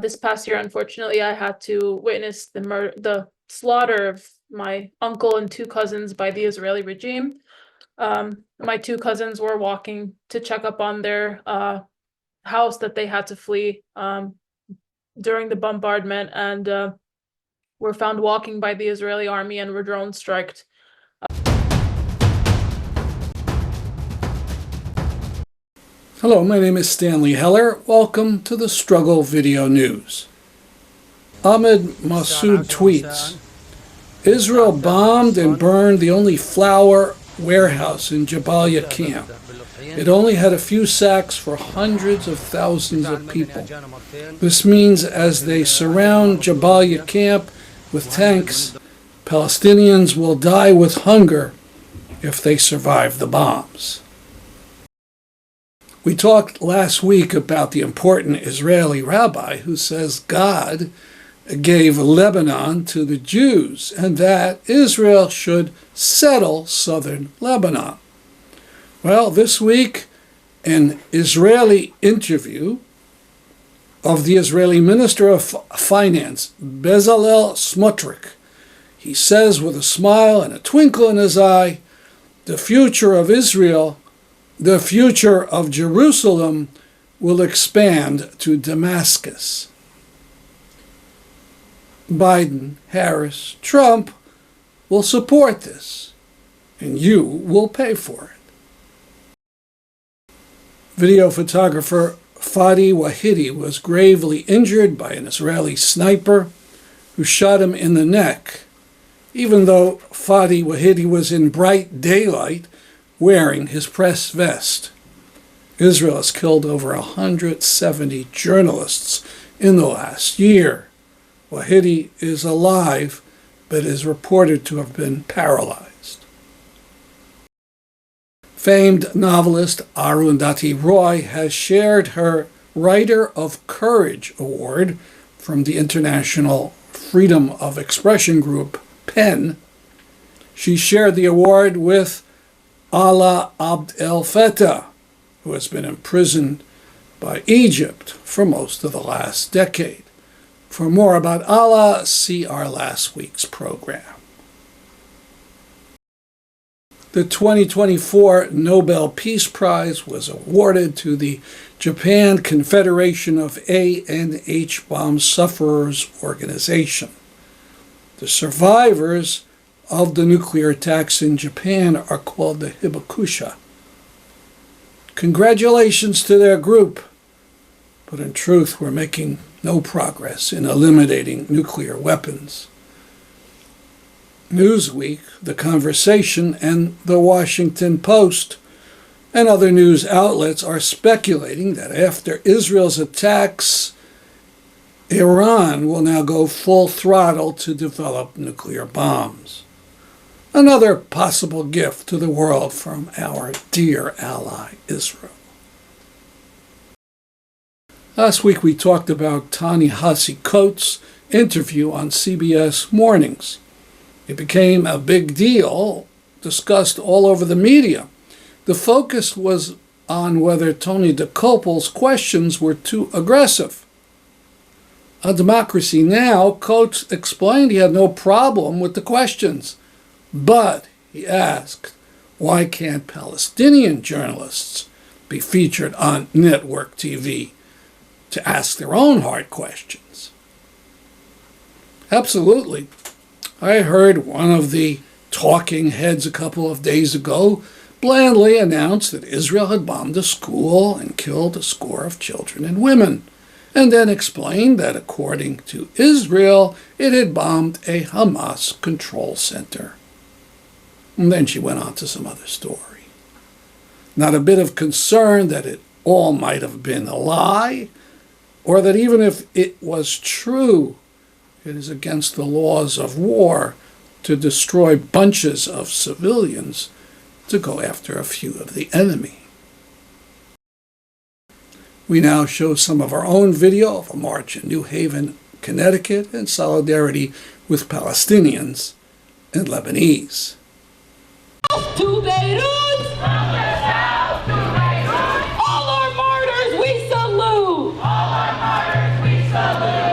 This past year, unfortunately, I had to witness the slaughter of my uncle and two cousins by the Israeli regime. My two cousins were walking to check up on their house that they had to flee during the bombardment, and were found walking by the Israeli army and were drone striked. Hello, my name is Stanley Heller. Welcome to the Struggle Video News. Ahmed Massoud tweets, Israel bombed and burned the only flour warehouse in Jabalia camp. It only had a few sacks for hundreds of thousands of people. This means as they surround Jabalia camp with tanks, Palestinians will die with hunger if they survive the bombs. We talked last week about the important Israeli rabbi who says God gave Lebanon to the Jews and that Israel should settle southern Lebanon. Well, this week, an Israeli interview of the Israeli Minister of Finance, Bezalel Smotrich. He says with a smile and a twinkle in his eye, the future of Israel, the future of Jerusalem will expand to Damascus. Biden, Harris, Trump will support this, and you will pay for it. Video photographer Fadi Wahidi was gravely injured by an Israeli sniper who shot him in the neck, even though Fadi Wahidi was in bright daylight wearing his press vest. Israel has killed over 170 journalists in the last year. Wahidi is alive, but is reported to have been paralyzed. Famed novelist Arundhati Roy has shared her Writer of Courage Award from the International Freedom of Expression group, PEN. She shared the award with Alaa Abd El Fattah, who has been imprisoned by Egypt for most of the last decade. For more about Alaa, see our last week's program. The 2024 Nobel Peace Prize was awarded to the Japan Confederation of A and H Bomb Sufferers Organization. The survivors of the nuclear attacks in Japan are called the Hibakusha. Congratulations to their group, but in truth we're making no progress in eliminating nuclear weapons. Newsweek, The Conversation, and The Washington Post and other news outlets are speculating that after Israel's attacks, Iran will now go full throttle to develop nuclear bombs. Another possible gift to the world from our dear ally, Israel. Last week we talked about Ta-Nehisi Coates' interview on CBS Mornings. It became a big deal, discussed all over the media. The focus was on whether Tony Dokoupil's questions were too aggressive. On Democracy Now!, Coates explained he had no problem with the questions. But, he asked, why can't Palestinian journalists be featured on network TV to ask their own hard questions? Absolutely. I heard one of the talking heads a couple of days ago blandly announce that Israel had bombed a school and killed a score of children and women, and then explained that according to Israel, it had bombed a Hamas control center. And then she went on to some other story. Not a bit of concern that it all might have been a lie, or that even if it was true, it is against the laws of war to destroy bunches of civilians to go after a few of the enemy. We now show some of our own video of a march in New Haven, Connecticut, in solidarity with Palestinians and Lebanese. To Beirut! All our martyrs we salute! All our martyrs we salute!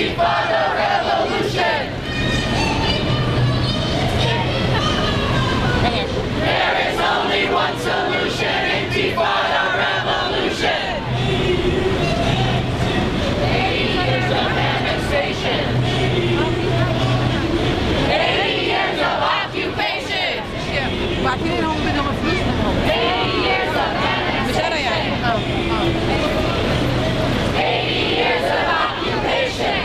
Intifada revolution. There is only one solution. Intifada revolution. 80 years of annexation. 80 years of occupation. 80 years of annexation. 80 years of occupation.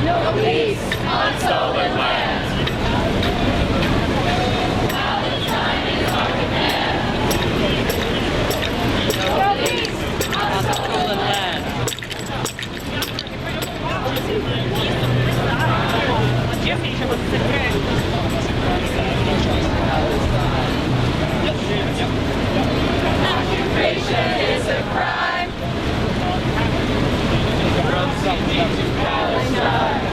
No peace on stolen land. Palestine is our demand. No peace on stolen land. Occupation is a crime. From Sydney to Palestine.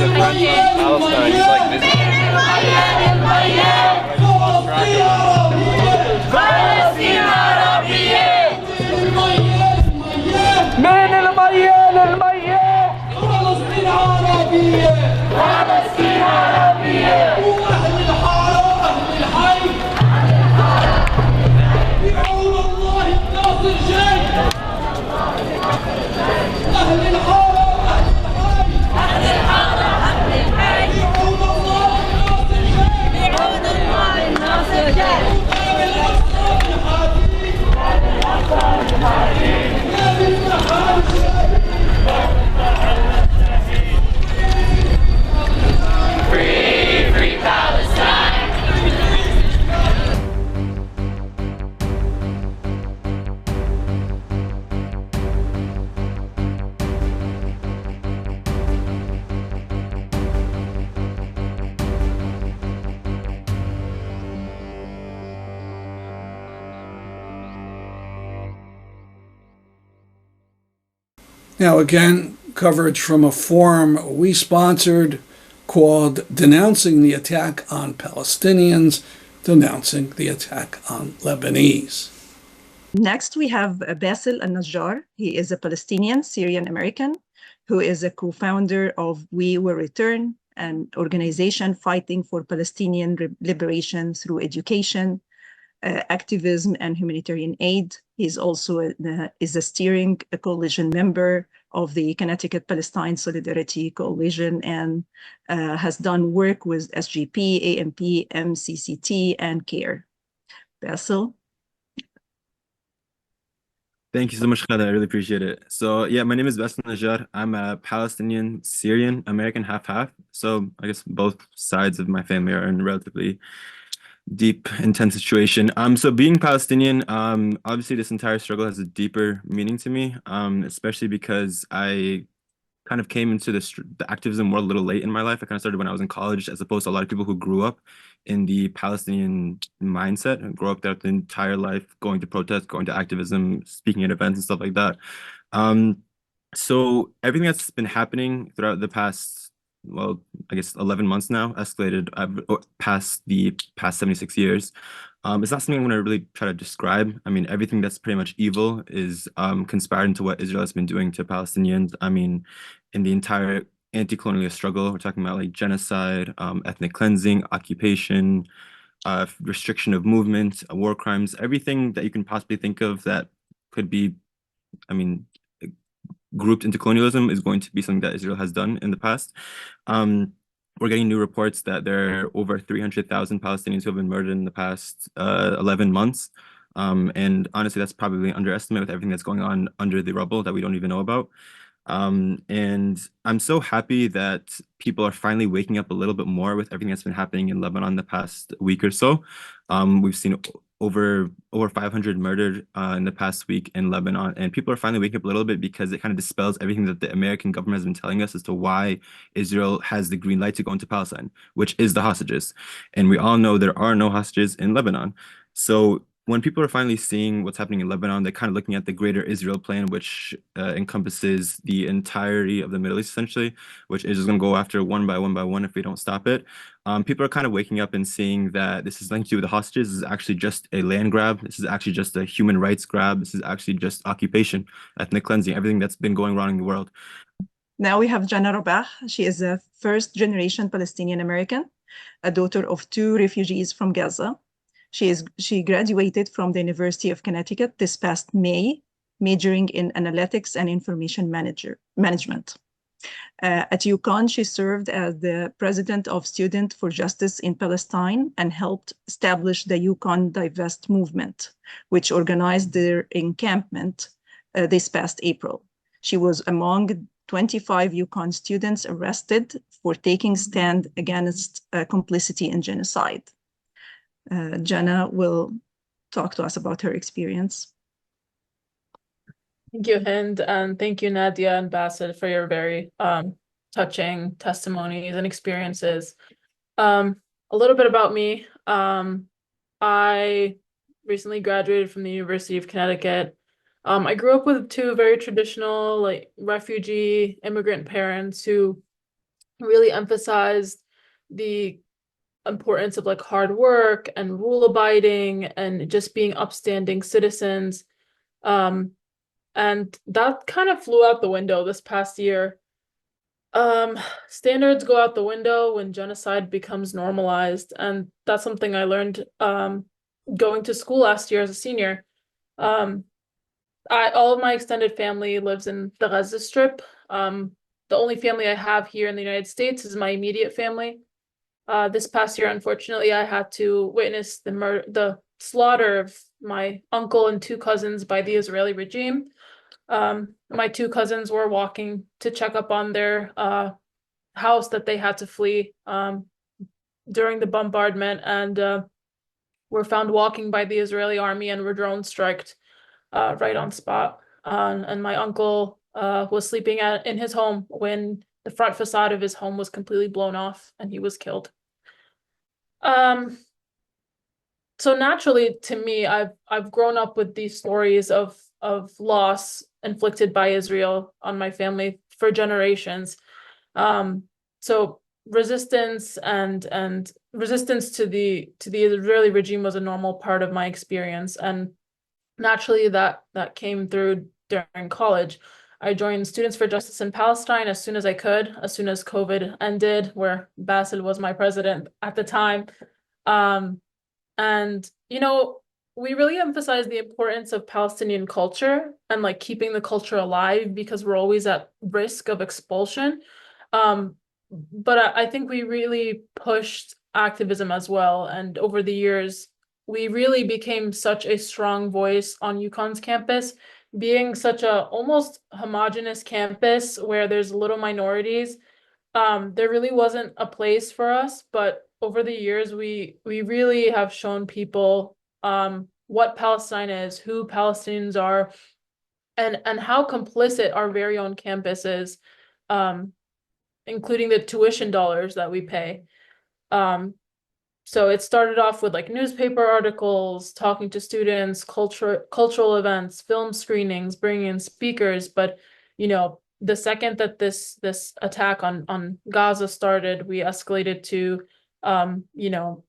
Palestine, he's like this. من الميال الميال فلسطين عربية فلسطين عربية وأهل الحارة أهل الحي بعون الله الناصر جاي أهل الحارة أهل الحي بعون الله الناصر جاي بعون الله الناصر جاي Free, free Palestine. Now, again, coverage from a forum we sponsored called Denouncing the Attack on Palestinians, Denouncing the Attack on Lebanese. Next, we have Bael Alnajjar. He is a Palestinian Syrian American who is a co-founder of We Will Return, an organization fighting for Palestinian liberation through education, activism, and humanitarian aid. He's also is a steering coalition member of the Connecticut Palestine Solidarity Coalition and has done work with SGP, AMP, MCCT, and CARE. Bael. Thank you so much, Khaled. I really appreciate it. So yeah, my name is Bael Alnajjar. I'm a Palestinian Syrian American half-half. So I guess both sides of my family are in a relatively deep, intense situation. So being Palestinian, obviously this entire struggle has a deeper meaning to me, especially because I kind of came into the activism world a little late in my life. I kind of started when I was in college, as opposed to a lot of people who grew up in the Palestinian mindset and grew up there the entire life, going to protests, going to activism, speaking at events and stuff like that. So everything that's been happening throughout the past, well, I guess 11 months now, escalated past the past 76 years. It's not something I'm going to really try to describe. I mean, everything that's pretty much evil is conspired into what Israel has been doing to Palestinians. I mean, in the entire anti-colonial struggle, we're talking about like genocide, ethnic cleansing, occupation, restriction of movement, war crimes, everything that you can possibly think of that could be, I mean, grouped into colonialism is going to be something that Israel has done in the past. We're getting new reports that there are over 300,000 Palestinians who have been murdered in the past 11 months. And honestly, that's probably an underestimate with everything that's going on under the rubble that we don't even know about. And I'm so happy that people are finally waking up a little bit more with everything that's been happening in Lebanon the past week or so. We've seen over 500 murdered in the past week in Lebanon, and people are finally waking up a little bit because it kind of dispels everything that the American government has been telling us as to why Israel has the green light to go into Palestine, which is the hostages. And we all know there are no hostages in Lebanon. So when people are finally seeing what's happening in Lebanon, they're kind of looking at the greater Israel plan, which encompasses the entirety of the Middle East, essentially, which is just going to go after one by one if we don't stop it. People are kind of waking up and seeing that this is nothing to do with the hostages. This is actually just a land grab. This is actually just a human rights grab. This is actually just occupation, ethnic cleansing, everything that's been going wrong in the world. Now we have Jenna Rabah. She is a first-generation Palestinian American, a daughter of 2 refugees from Gaza. She graduated from the University of Connecticut this past May, majoring in analytics and information management. At UConn, she served as the president of Student for Justice in Palestine and helped establish the UConn Divest movement, which organized their encampment this past April. She was among 25 UConn students arrested for taking stand against complicity in genocide. Jenna will talk to us about her experience. Thank you, Hind, and thank you, Nadia and Bassett, for your very touching testimonies and experiences. A little bit about me. I recently graduated from the University of Connecticut. I grew up with 2 very traditional, like, refugee immigrant parents who really emphasized the importance of like hard work and rule abiding and just being upstanding citizens. And that kind of flew out the window this past year. Standards go out the window when genocide becomes normalized, and that's something I learned going to school last year as a senior. All of my extended family lives in the Gaza Strip. The only family I have here in the United States is my immediate family. This past year, unfortunately, I had to witness the slaughter of my uncle and 2 cousins by the Israeli regime. My 2 cousins were walking to check up on their house that they had to flee during the bombardment, and were found walking by the Israeli army and were drone striked right on spot. And my uncle was sleeping in his home when the front facade of his home was completely blown off and he was killed. So naturally, to me, I've grown up with these stories of loss inflicted by Israel on my family for generations. So resistance and resistance to the Israeli regime was a normal part of my experience, and naturally that came through during college. I joined Students for Justice in Palestine as soon as I could, as soon as COVID ended, where Bael was my president at the time. And, you know, we really emphasize the importance of Palestinian culture and like keeping the culture alive because we're always at risk of expulsion. But I think we really pushed activism as well. And over the years, we really became such a strong voice on UConn's campus, being such a almost homogenous campus where there's little minorities. There really wasn't a place for us, but over the years, we really have shown people what Palestine is, who Palestinians are, and how complicit our very own campus is. including the tuition dollars that we pay. So it started off with like newspaper articles, talking to students, cultural events, film screenings, bringing in speakers. But, you know, the second that this attack on Gaza started, we escalated to, you know,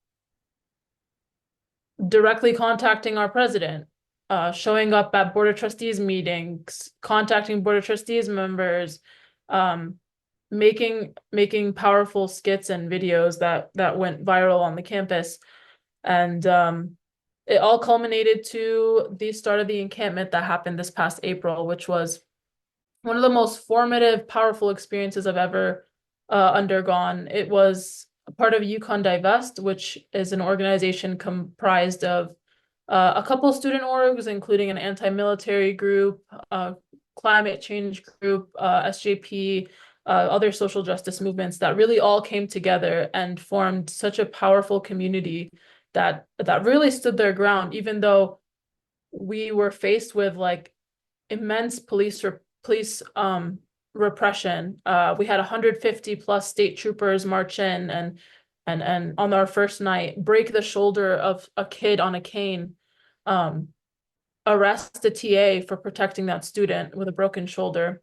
directly contacting our president, showing up at Board of Trustees meetings, contacting Board of Trustees members, making powerful skits and videos that went viral on the campus. And it all culminated to the start of the encampment that happened this past April, which was one of the most formative, powerful experiences I've ever undergone. It was a part of Yukon Divest, which is an organization comprised of a couple student orgs, including an anti-military group, climate change group, SJP, other social justice movements that really all came together and formed such a powerful community that really stood their ground, even though we were faced with like immense police repression. We had 150 plus state troopers march in and on our first night break the shoulder of a kid on a cane, arrest a TA for protecting that student with a broken shoulder.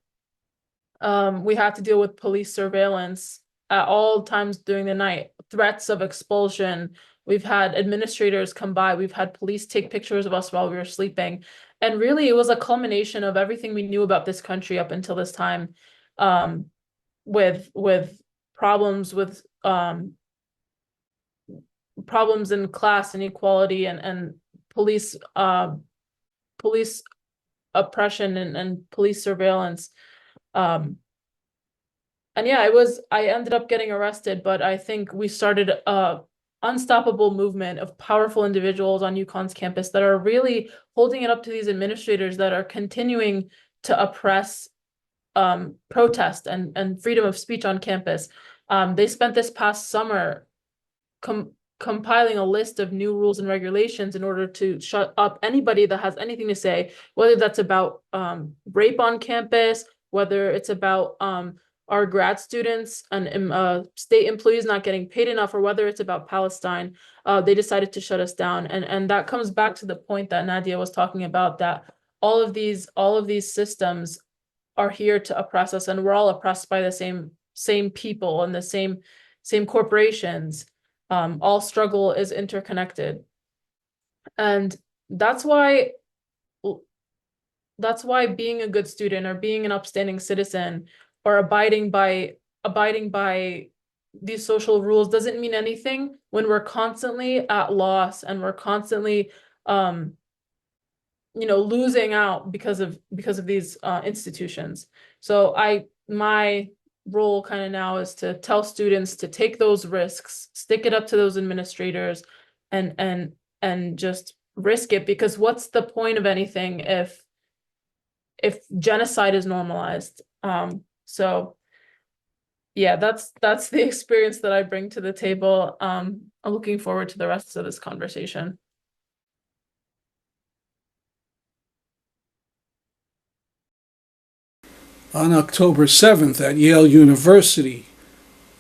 We had to deal with police surveillance at all times during the night, threats of expulsion. We've had administrators come by. We've had police take pictures of us while we were sleeping. And really, it was a culmination of everything we knew about this country up until this time, with problems with problems in class inequality and police oppression and police surveillance. And yeah, I ended up getting arrested, but I think we started a unstoppable movement of powerful individuals on UConn's campus that are really holding it up to these administrators that are continuing to oppress protest and freedom of speech on campus. They spent this past summer compiling a list of new rules and regulations in order to shut up anybody that has anything to say, whether that's about rape on campus, whether it's about our grad students and state employees not getting paid enough, or whether it's about Palestine. They decided to shut us down. And that comes back to the point that Nadia was talking about, that all of these systems are here to oppress us, and we're all oppressed by the same people and the same corporations. All struggle is interconnected. And that's why being a good student or being an upstanding citizen or abiding by these social rules doesn't mean anything when we're constantly at loss and we're constantly losing out because of these institutions. So my role kind of now is to tell students to take those risks, stick it up to those administrators, and just risk it, because what's the point of anything if genocide is normalized? So yeah, that's the experience that I bring to the table. I'm looking forward to the rest of this conversation. On October 7th at Yale University,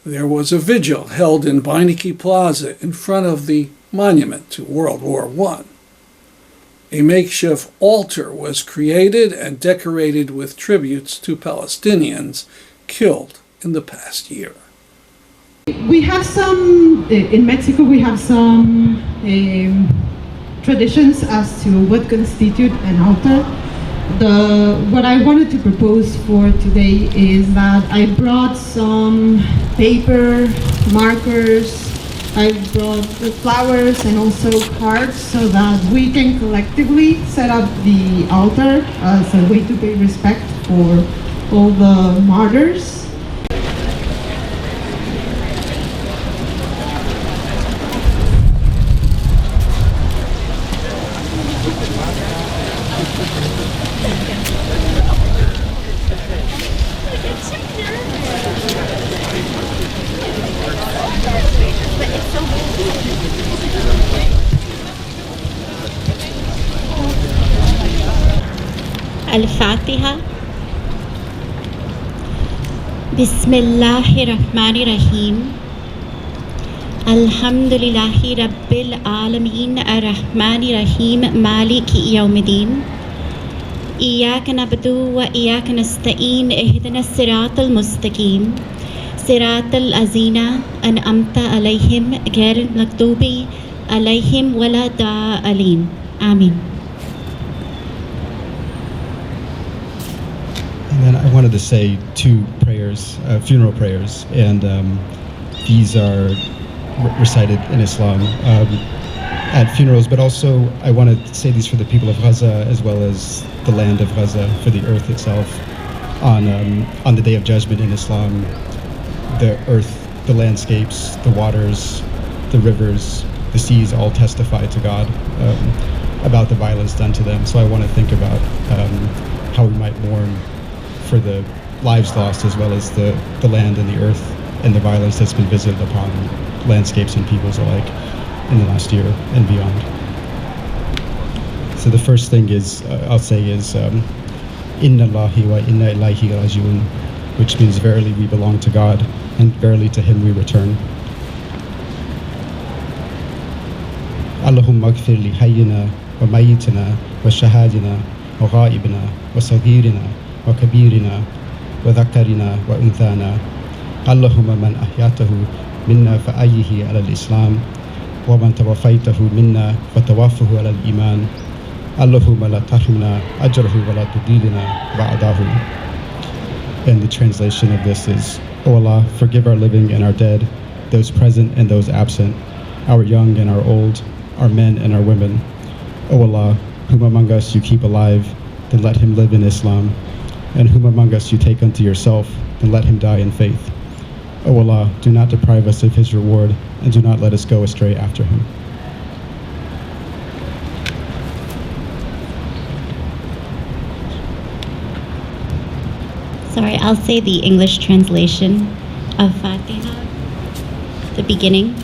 there was a vigil held in Beinecke Plaza in front of the monument to World War I. A makeshift altar was created and decorated with tributes to Palestinians killed in the past year. We have in Mexico, we have some traditions as to what constitutes an altar. What I wanted to propose for today is that I brought some paper, markers, I brought the flowers and also cards so that we can collectively set up the altar as a way to pay respect for all the martyrs. Al-Fatiha. Bismillahirrahmanirrahim. Alhamdulillahi Rabbil Alameen Ar-Rahmanir-Rahim Maliki Yawmiddin. Iyyaka na'budu wa iyyaka nasta'in ihdina as-siratal mustaqim. Siratal lazina an'amta alayhim ghayril maghdubi alayhim waladdallin. Amen. And then I wanted to say two prayers, funeral prayers, and these are recited in Islam at funerals, but also I want to say these for the people of Gaza as well as the land of Gaza, for the earth itself. On the Day of Judgment in Islam, the earth, the landscapes, the waters, the rivers, the seas all testify to God about the violence done to them. So I want to think about how we might mourn for the lives lost as well as the land and the earth and the violence that's been visited upon landscapes and peoples alike in the last year and beyond. So the first thing is, I'll say is, Inna Allahi wa inna ilayhi raji'un, which means verily we belong to God and verily to Him we return. Allahumma gfir li hayyina wa mayyitina wa shahadina wa ghaibina wa saghirina wa kabirina wa dhakarina wa unthana. Allahumma man ahyatahu minna fa ayyihi ala al-Islam wa man tawaffaytahu minna fa tawaffahu ala al-Iman. Allahumma la tahrimna ajrahu wa la tudilina ba'dahu. And the translation of this is, O Allah, forgive our living and our dead, those present and those absent, our young and our old, our men and our women. O Allah, whom among us you keep alive, then let him live in Islam, and whom among us you take unto yourself, then let him die in faith. O Allah, do not deprive us of his reward, and do not let us go astray after him. Sorry, I'll say the English translation of Fatiha, the beginning.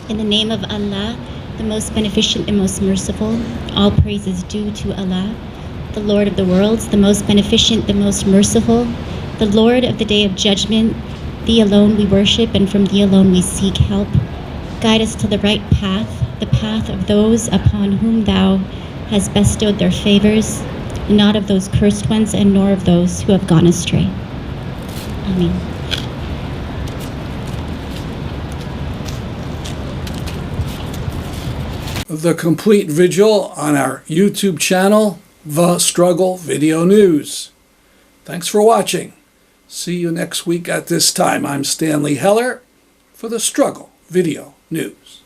In the name of Allah, the most beneficent and most merciful, all praise is due to Allah, the Lord of the worlds, the most beneficent, the most merciful, the Lord of the Day of Judgment. Thee alone we worship, and from Thee alone we seek help. Guide us to the right path, the path of those upon whom Thou hast bestowed their favors, not of those cursed ones, and nor of those who have gone astray. Amen. The complete vigil on our YouTube channel, The Struggle Video News. Thanks for watching. See you next week at this time. I'm Stanley Heller for The Struggle Video News.